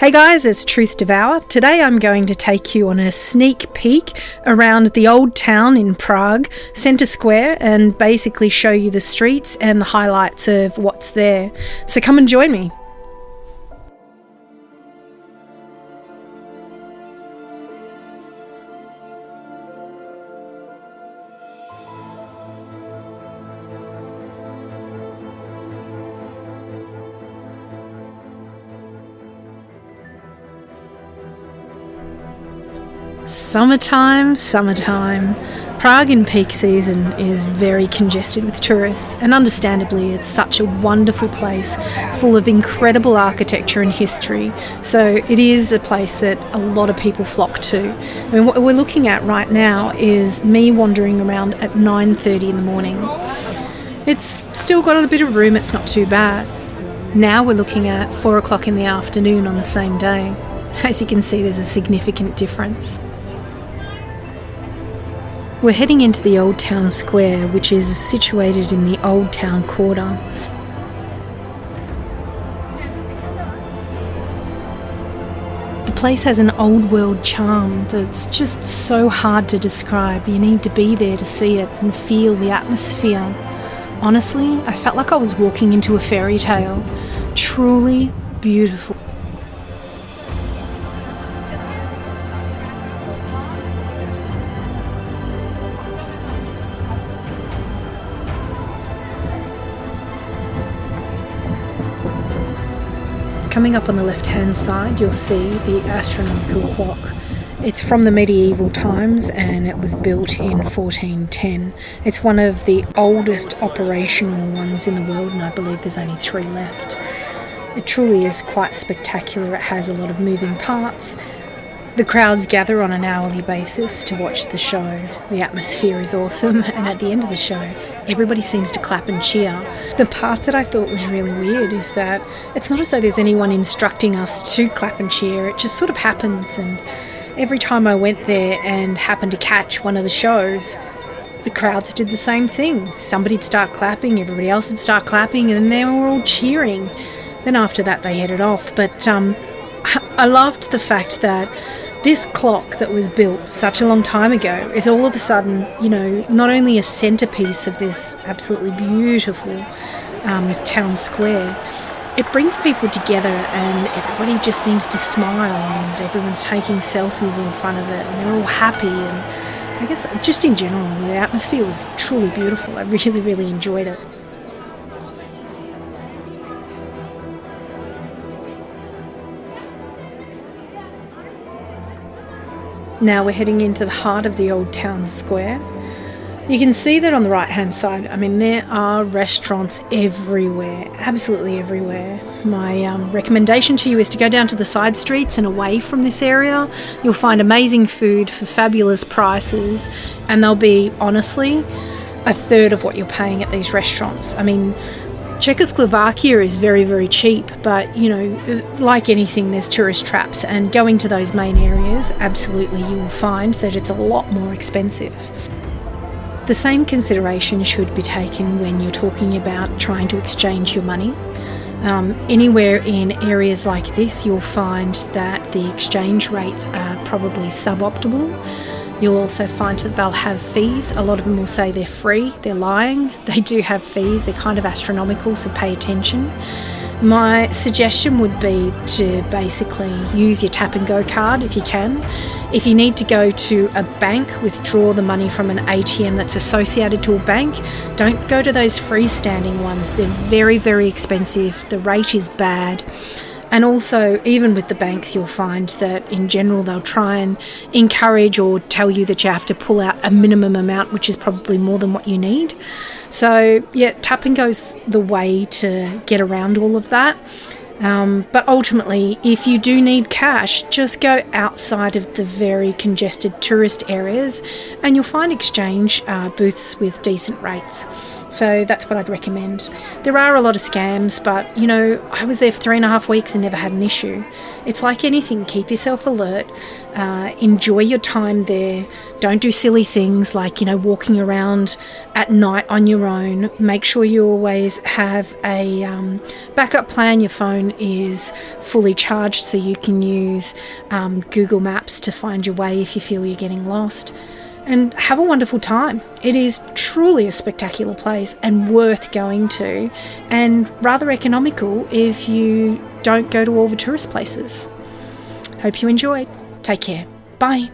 Hey guys, it's Devour. Today I'm going to take you on a sneak peek around the old town in Prague, Centre Square, and basically show you the streets and the highlights of what's there. So come and join me. Summertime. Prague in peak season is very congested with tourists, and understandably it's such a wonderful place full of incredible architecture and history, so it is a place that a lot of people flock to. I mean, what we're looking at right now is me wandering around at 9:30 in the morning. It's still got a bit of room, it's not too bad. Now we're looking at 4 o'clock in the afternoon on the same day. As you can see, there's a significant difference. We're heading into the Old Town Square, which is situated in the Old Town Quarter. The place has an old world charm that's just so hard to describe. You need to be there to see it and feel the atmosphere. Honestly, I felt like I was walking into a fairy tale. Truly beautiful. Coming up on the left-hand side, you'll see the Astronomical clock. It's from the medieval times and it was built in 1410. It's one of the oldest operational ones in the world, and I believe there's only 3 left. It truly is quite spectacular. It has a lot of moving parts. The crowds gather on an hourly basis to watch the show. The atmosphere is awesome, and at the end of the show, everybody seems to clap and cheer. The part that I thought was really weird is that it's not as though there's anyone instructing us to clap and cheer. It just sort of happens, and every time I went there and happened to catch one of the shows, the crowds did the same thing. Somebody'd start clapping, everybody else would start clapping, and they were all cheering. Then after that they headed off. But I loved the fact that this clock that was built such a long time ago is all of a sudden, not only a centrepiece of this absolutely beautiful town square, it brings people together and everybody just seems to smile and everyone's taking selfies in front of it and they're all happy, and I guess just in general the atmosphere was truly beautiful. I really, really enjoyed it. Now we're heading into the heart of the Old Town Square. You can see that on the right hand side, there are restaurants everywhere, absolutely everywhere. My recommendation to you is to go down to the side streets and away from this area. You'll find amazing food for fabulous prices, and they'll be, honestly, a third of what you're paying at these restaurants. Czechoslovakia is very, very cheap, but, like anything, there's tourist traps, and going to those main areas, absolutely you will find that it's a lot more expensive. The same consideration should be taken when you're talking about trying to exchange your money. Anywhere in areas like this, you'll find that the exchange rates are probably suboptimal. You'll also find that they'll have fees. A lot of them will say they're free. They're lying. They do have fees. They're kind of astronomical, so pay attention. My suggestion would be to basically use your tap and go card if you can. If you need to go to a bank, withdraw the money from an ATM that's associated to a bank. Don't go to those freestanding ones. They're very, very expensive. The rate is bad. And also, even with the banks, you'll find that in general they'll try and encourage or tell you that you have to pull out a minimum amount, which is probably more than what you need. So, yeah, tap and go's the way to get around all of that. But ultimately, if you do need cash, just go outside of the very congested tourist areas and you'll find exchange booths with decent rates. So that's what I'd recommend. There are a lot of scams, but, I was there for 3.5 weeks and never had an issue. It's like anything. Keep yourself alert. Enjoy your time there. Don't do silly things like, walking around at night on your own. Make sure you always have a backup plan. Your phone is fully charged so you can use Google Maps to find your way if you feel you're getting lost. And have a wonderful time. It is truly a spectacular place and worth going to, and rather economical if you don't go to all the tourist places. Hope you enjoyed. Take care. Bye.